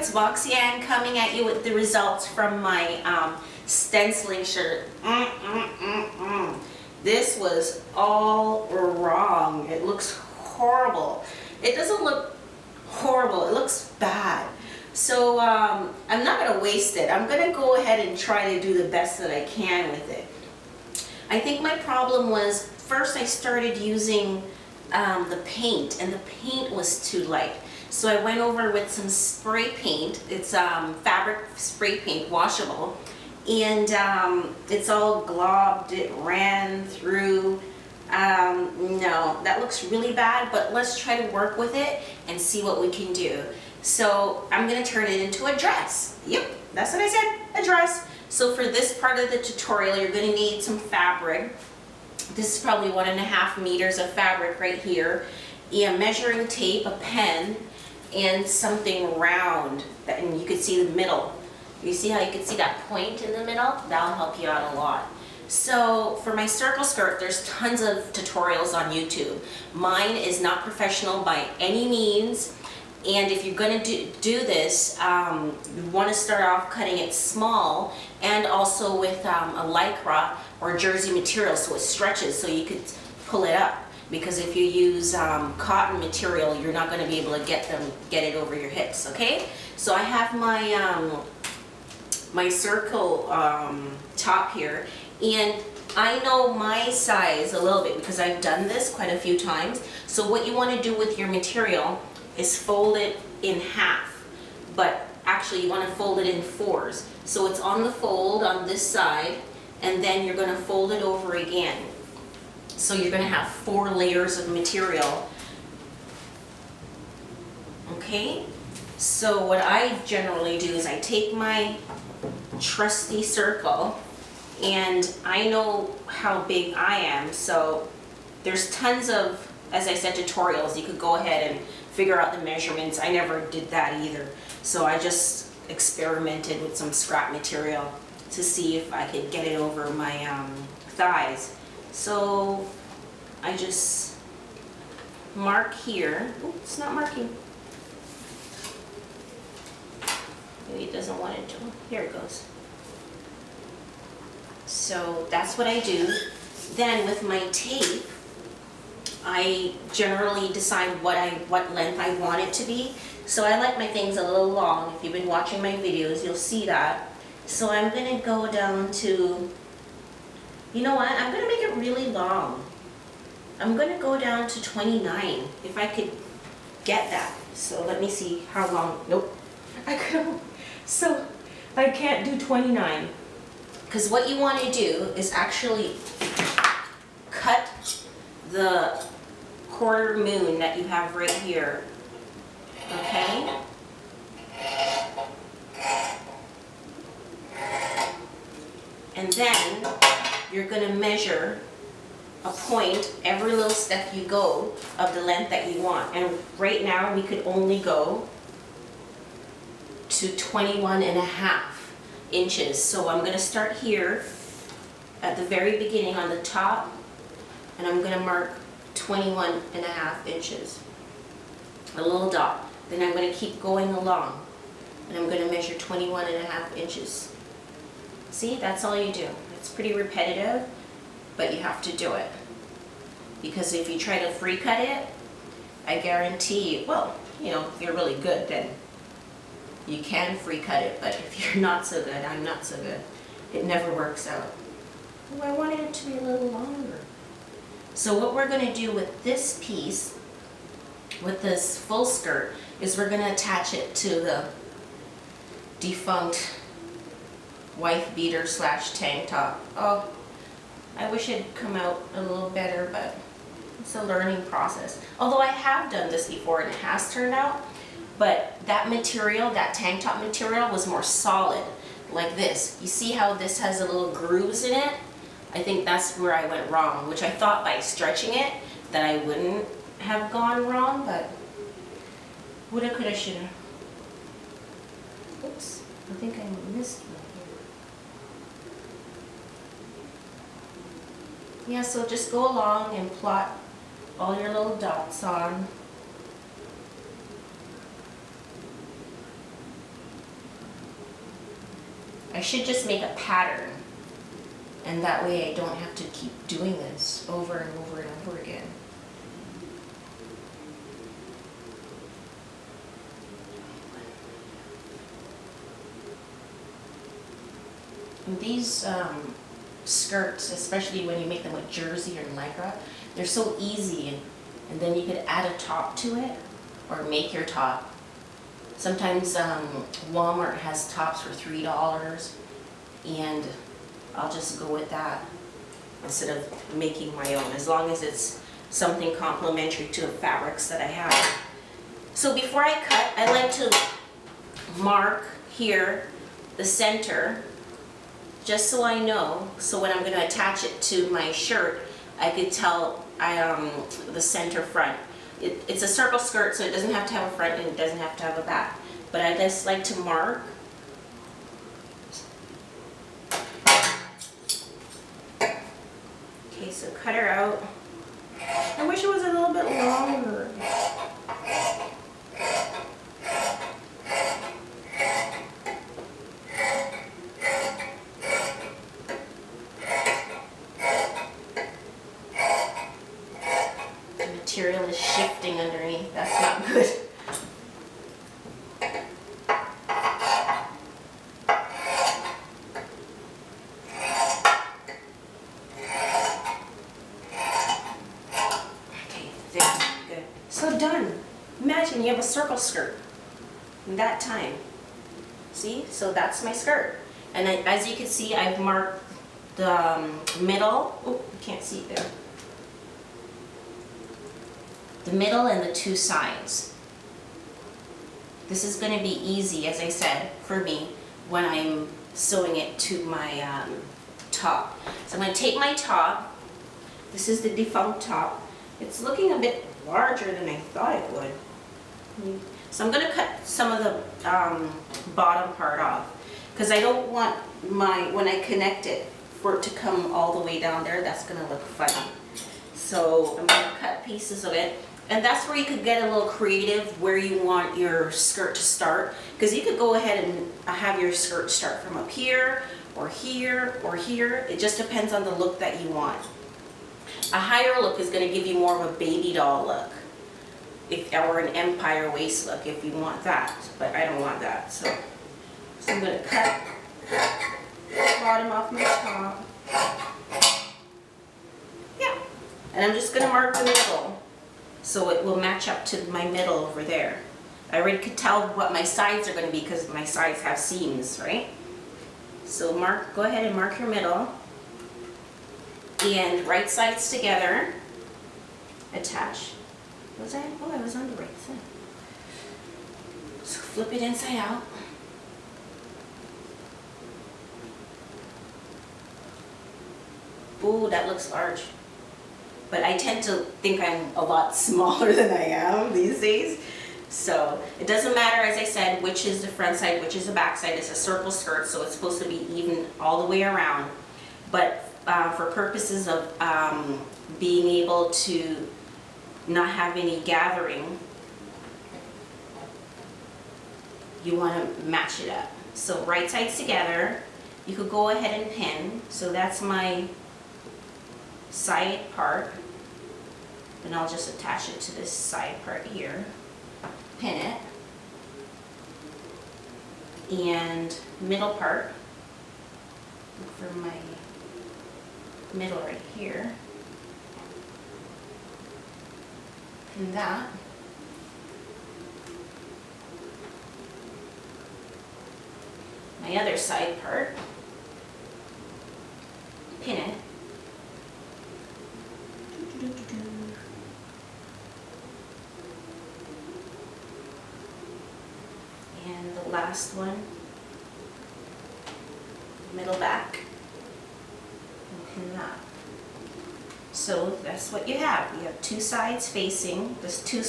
it's Voxian coming at you with the results from my stenciling shirt. This was all wrong. It looks horrible. It doesn't look horrible, it looks bad. So I'm not going to waste it. I'm going to go ahead and try to do the best that I can with it. I think my problem was, first I started using the paint, and the paint was too light. So I went over with some spray paint. It's fabric spray paint, washable, and it's all globbed. It ran through. No, that looks really bad, but let's try to work with it and see what we can do. So I'm going to turn it into a dress. Yep, that's what I said, a dress. So for this part of the tutorial, you're going to need some fabric. This is probably 1.5 meters of fabric right here, and measuring tape, a pen, and something round, and you can see the middle. You see how you can see that point in the middle? That'll help you out a lot. So for my circle skirt, there's tons of tutorials on YouTube. Mine is not professional by any means, and if you're going to do this, you want to start off cutting it small, and also with a lycra or jersey material so it stretches so you could pull it up. Because if you use cotton material, you're not going to be able to get it over your hips. Okay? So I have my my circle top here, and I know my size a little bit because I've done this quite a few times. So what you want to do with your material is fold it in half, but actually you want to fold it in fours. So it's on the fold on this side, and then you're going to fold it over again. So you're going to have 4 layers of material. Okay? So what I generally do is I take my trusty circle, and I know how big I am, so there's tons of, as I said, tutorials. You could go ahead and figure out the measurements. I never did that either. So I just experimented with some scrap material to see if I could get it over my thighs. So I just mark here. Oops, it's not marking. Maybe it doesn't want it to. Here it goes. So that's what I do. Then with my tape, I generally decide what length I want it to be. So I like my things a little long. If you've been watching my videos, you'll see that. So I'm going to go down to, you know what, I'm going to make it really long. I'm going to go down to 29, if I could get that. So let me see how long. Nope. I couldn't. So I can't do 29. Because what you want to do is actually cut the quarter moon that you have right here. Okay? And then you're going to measure a point every little step you go of the length that you want. And right now we could only go to 21.5 inches. So I'm going to start here at the very beginning on the top, and I'm going to mark 21.5 inches. A little dot. Then I'm going to keep going along, and I'm going to measure 21.5 inches. See, that's all you do. It's pretty repetitive, but you have to do it. Because if you try to free cut it, I guarantee you, well, you know, if you're really good, then you can free cut it, but if you're not so good, I'm not so good, it never works out. Oh, I wanted it to be a little longer. So what we're going to do with this piece, with this full skirt, is we're going to attach it to the defunct wife beater / tank top. Oh, I wish it'd come out a little better, but it's a learning process. Although I have done this before and it has turned out, but that material, that tank top material, was more solid, like this. You see how this has a little grooves in it? I think that's where I went wrong, which I thought by stretching it that I wouldn't have gone wrong, but woulda, coulda, shoulda. Oops, I think I missed one here. Yeah, so just go along and plot all your little dots on. I should just make a pattern, and that way I don't have to keep doing this over and over and over again. And these skirts, especially when you make them with jersey or lycra, they're so easy, and then you could add a top to it or make your top. Sometimes Walmart has tops for $3, and I'll just go with that instead of making my own, as long as it's something complementary to the fabrics that I have. So before I cut, I like to mark here the center, just so I know, so when I'm going to attach it to my shirt, I could tell the center front. It's a circle skirt, so it doesn't have to have a front and it doesn't have to have a back. But I just like to mark. Okay, so cut her out. I wish it was a little bit longer. Material is shifting underneath. That's not good. Okay, there. Good. So done. Imagine you have a circle skirt in that time. See? So that's my skirt. And then, as you can see, I've marked the middle. Oh, you can't see it there. The middle and the two sides. This is going to be easy, as I said, for me when I'm sewing it to my top. So I'm going to take my top. This is the defunct top. It's looking a bit larger than I thought it would. So I'm going to cut some of the bottom part off, because I don't want when I connect it, for it to come all the way down there. That's going to look funny. So I'm going to cut pieces of it. And that's where you could get a little creative where you want your skirt to start. Because you could go ahead and have your skirt start from up here, or here, or here. It just depends on the look that you want. A higher look is going to give you more of a baby doll look. Or an empire waist look if you want that. But I don't want that. So I'm going to cut the bottom off my top. Yeah. And I'm just going to mark the middle, so it will match up to my middle over there. I already could tell what my sides are going to be because my sides have seams, right? So go ahead and mark your middle. And right sides together, attach. Was I? Oh, I was on the right side. So flip it inside out. Ooh, that looks large. But I tend to think I'm a lot smaller than I am these days. So it doesn't matter, as I said, which is the front side, which is the back side. It's a circle skirt, so it's supposed to be even all the way around. But for purposes of being able to not have any gathering, you want to match it up. So right sides together. You could go ahead and pin. So that's my side part, and I'll just attach it to this side part here, pin it, and middle part, look for my middle right here, pin that, my other side part, pin it, and the last one, middle back, and pin that. So that's what you have. You have two sides facing, there's two